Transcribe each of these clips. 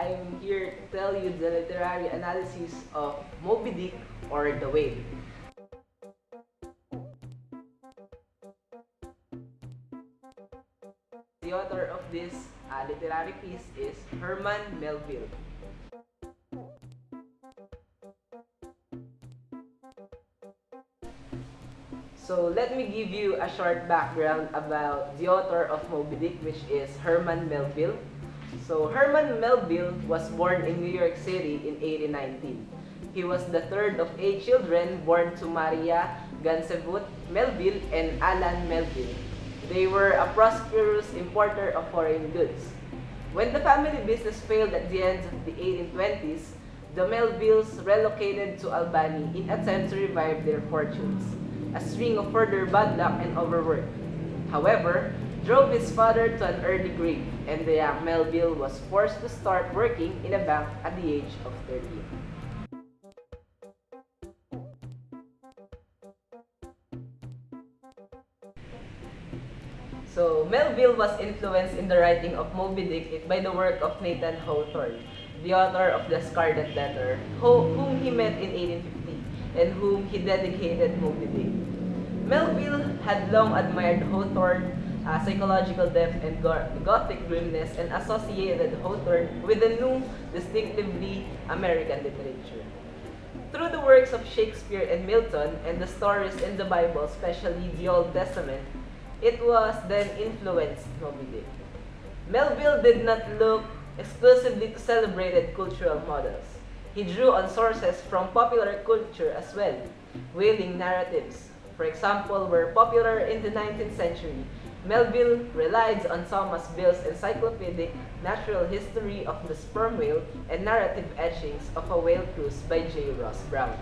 I'm here to tell you the literary analysis of Moby Dick or The Whale. The author of this literary piece is Herman Melville. So let me give you a short background about the author of Moby Dick, which is Herman Melville. So Herman Melville was born in New York City in 1819. He was the third of 8 children born to Maria Gansevut Melville and Alan Melville. They were a prosperous importer of foreign goods. When the family business failed at the end of the 1820s, the Melvilles relocated to Albany in attempt to revive their fortunes. A string of further bad luck and overwork, however, drove his father to an early grave, and the young Melville was forced to start working in a bank at the age of 13. So, Melville was influenced in the writing of Moby Dick by the work of Nathan Hawthorne, the author of The Scarlet Letter, whom he met in 1850 and whom he dedicated Moby Dick. Melville had long admired Hawthorne's psychological depth and gothic grimness and associated Hawthorne with the new, distinctively American literature. Through the works of Shakespeare and Milton and the stories in the Bible, especially the Old Testament, it was then influenced Moby Dick. Melville did not look exclusively to celebrated cultural models. He drew on sources from popular culture as well. Whaling narratives, for example, were popular in the 19th century. Melville relied on Thomas Bill's encyclopedic natural history of the sperm whale and narrative etchings of a whale cruise by J. Ross Brown.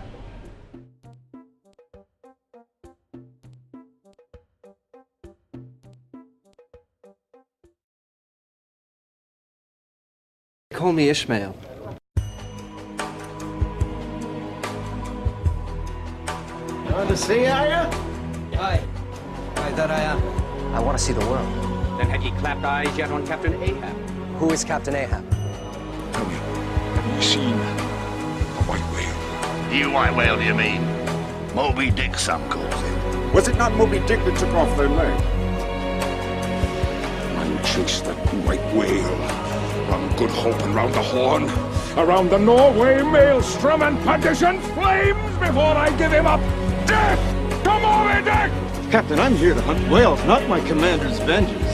Call me Ishmael. You want to see, are you? Aye, that I am. I want to see the world. Then had ye clapped eyes yet on Captain Ahab? Who is Captain Ahab? Tell me, have you seen a white whale? You white whale, do you mean? Moby Dick, some calls him. Was it not Moby Dick that took off their leg? Man chased that white whale. Round Good Hope and round the Horn. Around the Norway maelstrom and perdition flames before I give him up. Death to Moby Dick! Captain, I'm here to hunt whales, not my commander's vengeance.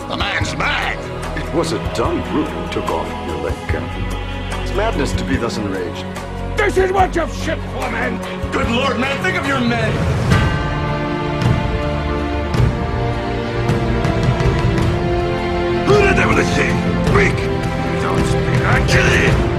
The man's mad! Was it Don Root who took off your leg, Captain? It's madness to be thus enraged. This is what you've shipped for, men! Good Lord, man, think of your men! Who the devil is he? Greek! You don't speak, I'll kill him!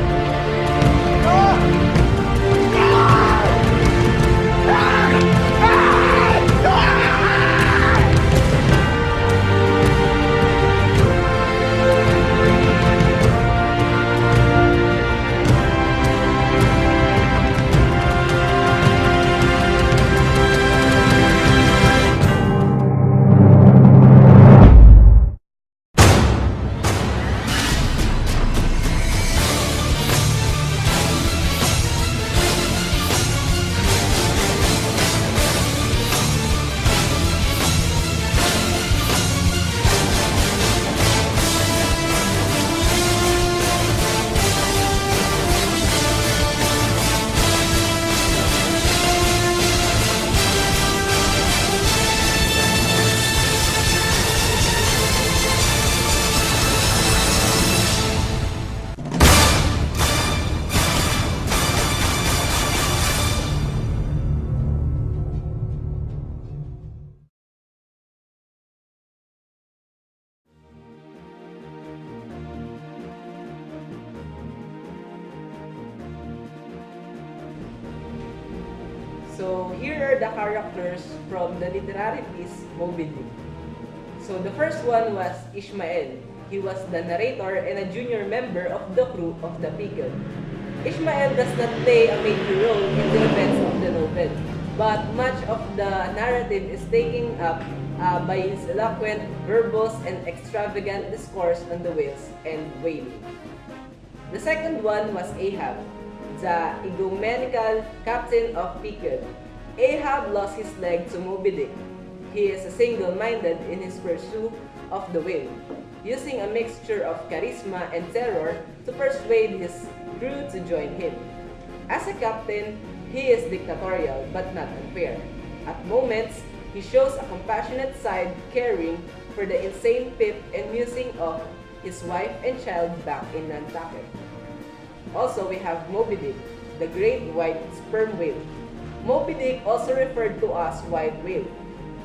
So here are the characters from the literary piece Moby Dick. So the first one was Ishmael. He was the narrator and a junior member of the crew of the Peacock. Ishmael does not play a major role in the events of the novel. but much of the narrative is taken up by his eloquent, verbose, and extravagant discourse on the whales and whaling. The second one was Ahab, the egomaniacal captain of Pequod. Ahab lost his leg to Moby Dick. He is single-minded in his pursuit of the whale, using a mixture of charisma and terror to persuade his crew to join him. As a captain, he is dictatorial but not unfair. At moments, he shows a compassionate side, caring for the insane Pip and musing of his wife and child back in Nantucket. Also, we have Moby Dick, the great white sperm whale. Moby Dick, also referred to as white whale,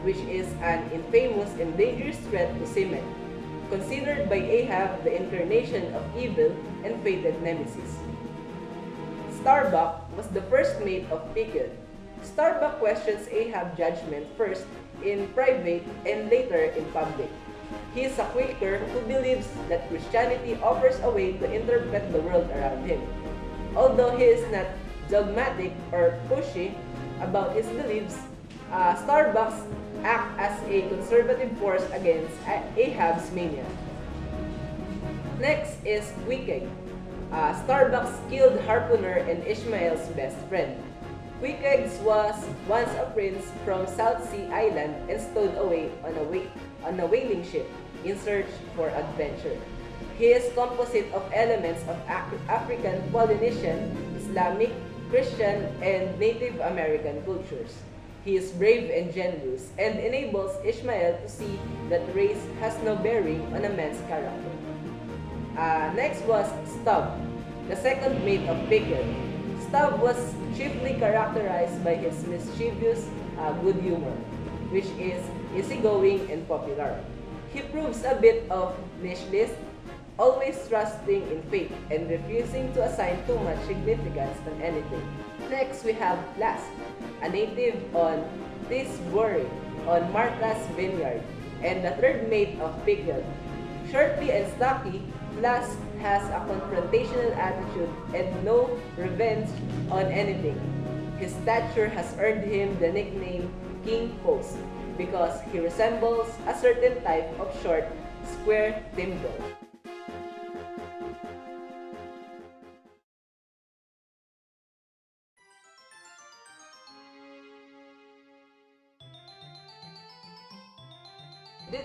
which is an infamous and dangerous threat to seamen, considered by Ahab the incarnation of evil and fated nemesis. Starbuck was the first mate of Pequod. Starbuck questions Ahab's judgment first in private and later in public. He is a Quaker who believes that Christianity offers a way to interpret the world around him. Although he is not dogmatic or pushy about his beliefs, Starbuck acts as a conservative force against Ahab's mania. Next is Queequeg, Starbuck's skilled harpooner and Ishmael's best friend. Queequeg was once a prince from South Sea Island and stowed away on a whaling ship in search for adventure. He is composite of elements of African, Polynesian, Islamic, Christian, and Native American cultures. He is brave and generous and enables Ishmael to see that race has no bearing on a man's character. Next was Stubb, the second mate of Pequod. Stubb was chiefly characterized by his mischievous good humor, which is easygoing and popular. He proves a bit of nihilist, always trusting in fate and refusing to assign too much significance on anything. Next, we have Flask, a native on Tisbury on Martha's Vineyard, and the third mate of Pequod. Shortly and stocky, Flask has a confrontational attitude and no revenge on anything. His stature has earned him the nickname King Post because he resembles a certain type of short, square timber.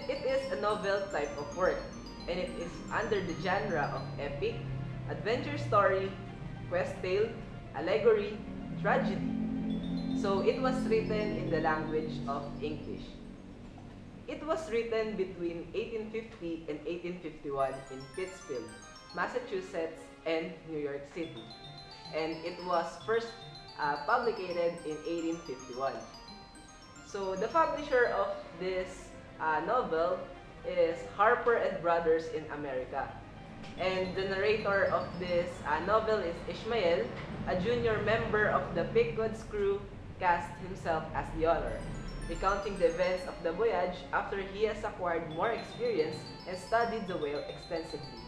It is a novel type of work, and it is under the genre of epic, adventure story, quest tale, allegory, tragedy. So it was written in the language of English. It was written between 1850 and 1851 in Pittsfield, Massachusetts, and New York City. And it was first published in 1851. So the publisher of this novel is Harper and Brothers in America. And the narrator of this novel is Ishmael, a junior member of the Pequod's crew, cast himself as the author, recounting the events of the voyage after he has acquired more experience and studied the whale extensively.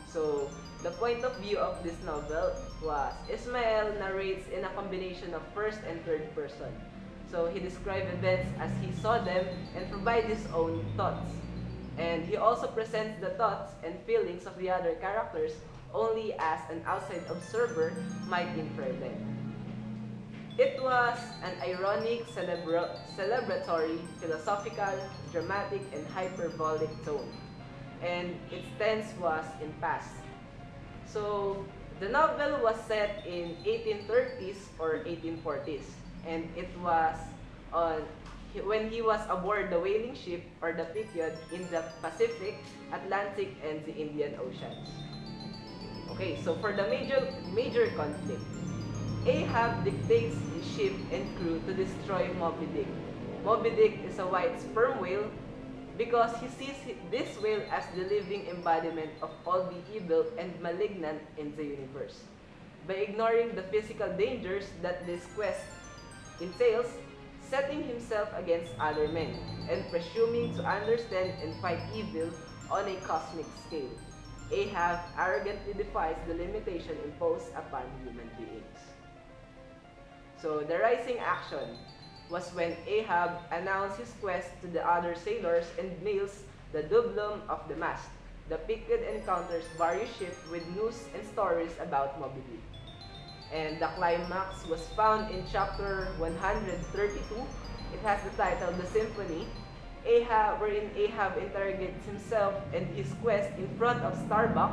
So, the point of view of this novel was Ishmael narrates in a combination of first and third person. So, he describes events as he saw them and provides his own thoughts. And he also presents the thoughts and feelings of the other characters only as an outside observer might infer them. It was an ironic, celebratory, philosophical, dramatic, and hyperbolic tone. And its tense was in past. So, the novel was set in 1830s or 1840s. And it was when he was aboard the whaling ship or the Pequod in the Pacific, Atlantic, and the Indian Oceans. Okay, so for the major conflict, Ahab dictates his ship and crew to destroy Moby Dick. Moby Dick is a white sperm whale because he sees this whale as the living embodiment of all the evil and malignant in the universe. By ignoring the physical dangers that this quest entails, setting himself against other men, and presuming to understand and fight evil on a cosmic scale, Ahab arrogantly defies the limitation imposed upon human beings. So the rising action was when Ahab announced his quest to the other sailors and nails the doubloon of the mast. The Pickard encounters various ships with news and stories about Moby Dick. And the climax was found in chapter 132. It has the title The Symphony, wherein Ahab interrogates himself and his quest in front of Starbuck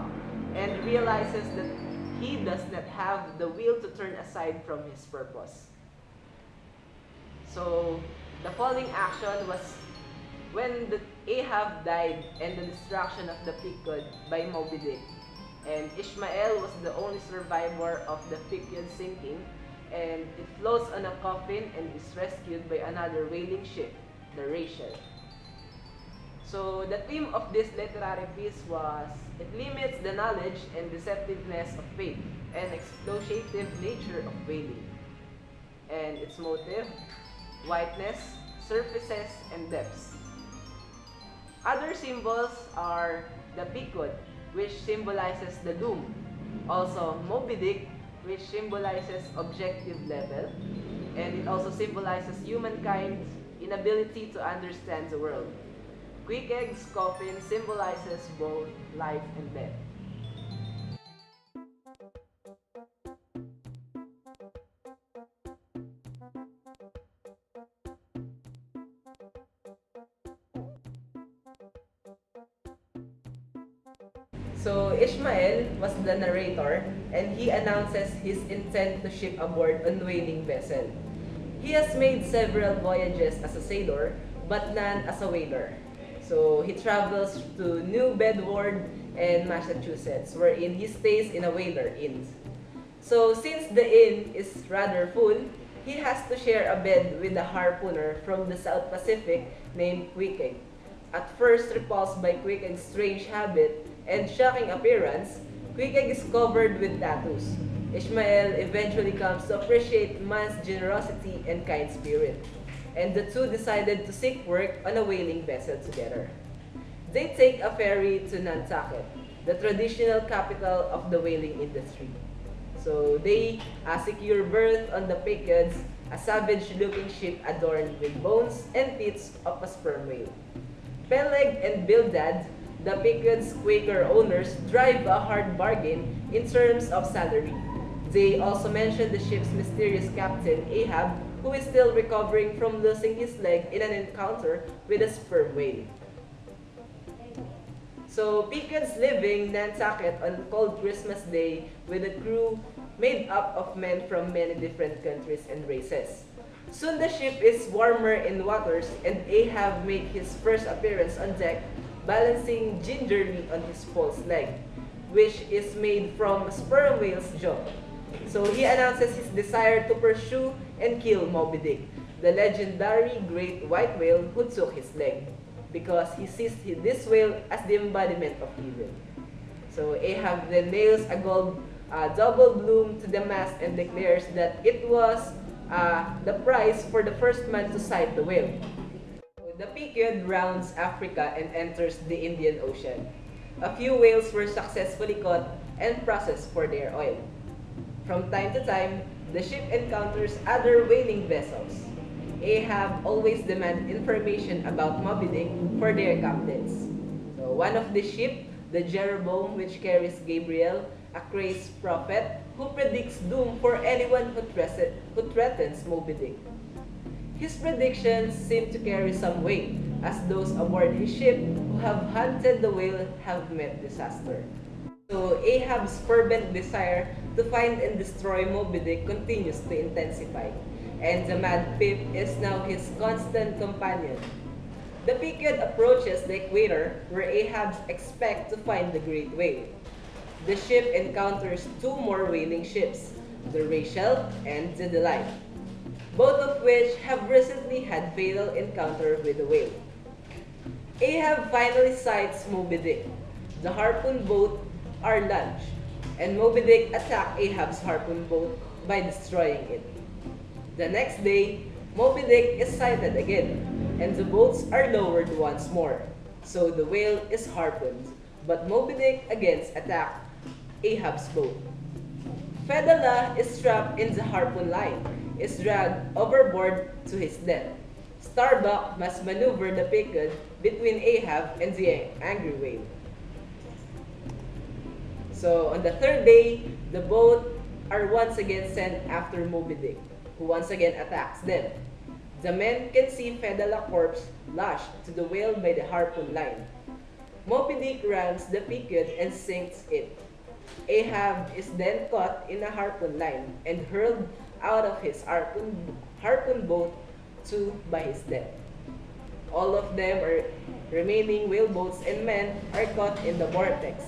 and realizes that he does not have the will to turn aside from his purpose. So the following action was when Ahab died and the destruction of the Pickard by Moby Dick. And Ishmael was the only survivor of the Pickard sinking, and it floats on a coffin and is rescued by another whaling ship, the Rachel. So the theme of this literary piece was, it limits the knowledge and deceptiveness of faith and exploitative nature of whaling. And its motive, whiteness, surfaces, and depths. Other symbols are the Pickard, which symbolizes the doom. Also, Moby Dick, which symbolizes objective level. And it also symbolizes humankind's inability to understand the world. Queequeg's coffin symbolizes both life and death. So Ishmael was the narrator, and he announces his intent to ship aboard on whaling vessel. He has made several voyages as a sailor, but none as a whaler. So he travels to New Bedford and Massachusetts, wherein he stays in a whaler inn. So since the inn is rather full, he has to share a bed with a harpooner from the South Pacific named Queequeg. At first repulsed by Queequeg's strange habit and shocking appearance, Queequeg is covered with tattoos. Ishmael eventually comes to appreciate man's generosity and kind spirit, and the two decided to seek work on a whaling vessel together. They take a ferry to Nantucket, the traditional capital of the whaling industry. So they secure berth on the Piccards, a savage-looking ship adorned with bones and teeth of a sperm whale. Peleg and Bildad, the Picard's Quaker owners, drive a hard bargain in terms of salary. They also mention the ship's mysterious captain, Ahab, who is still recovering from losing his leg in an encounter with a sperm whale. So Picard's leaving Nantucket on cold Christmas Day with a crew made up of men from many different countries and races. Soon the ship is warmer in waters, and Ahab makes his first appearance on deck, balancing gingerly on his false leg, which is made from a sperm whale's jaw. So he announces his desire to pursue and kill Moby Dick, the legendary great white whale who took his leg, because he sees this whale as the embodiment of evil. So Ahab then nails a gold double bloom to the mast and declares that it was the prize for the first man to sight the whale. The Picard rounds Africa and enters the Indian Ocean. A few whales were successfully caught and processed for their oil. From time to time, the ship encounters other whaling vessels. Ahab always demands information about Moby Dick for their captains. So one of the ships, the Jeroboam, which carries Gabriel, a crazed prophet who predicts doom for anyone who threatens Moby Dick. His predictions seem to carry some weight, as those aboard his ship who have hunted the whale have met disaster. So Ahab's fervent desire to find and destroy Moby Dick continues to intensify, and the Mad Pip is now his constant companion. The Picard approaches the equator, where Ahab expects to find the great whale. The ship encounters two more whaling ships, the Rachel and the Delight, both of which have recently had fatal encounter with the whale. Ahab finally sights Moby Dick. The harpoon boat are launched, and Moby Dick attacks Ahab's harpoon boat by destroying it. The next day, Moby Dick is sighted again, and the boats are lowered once more. So the whale is harpooned, but Moby Dick again attacks Ahab's boat. Fedallah is trapped in the harpoon line, is dragged overboard to his death. Starbuck must maneuver the Picard between Ahab and the angry whale. So on the third day, the boat are once again sent after Moby Dick, who once again attacks them. The men can see Fedal's corpse lashed to the whale by the harpoon line. Moby Dick rams the Picard and sinks it. Ahab is then caught in a harpoon line and hurled out of his harpoon boat by his death. All of them are remaining whaleboats and men are caught in the vortex.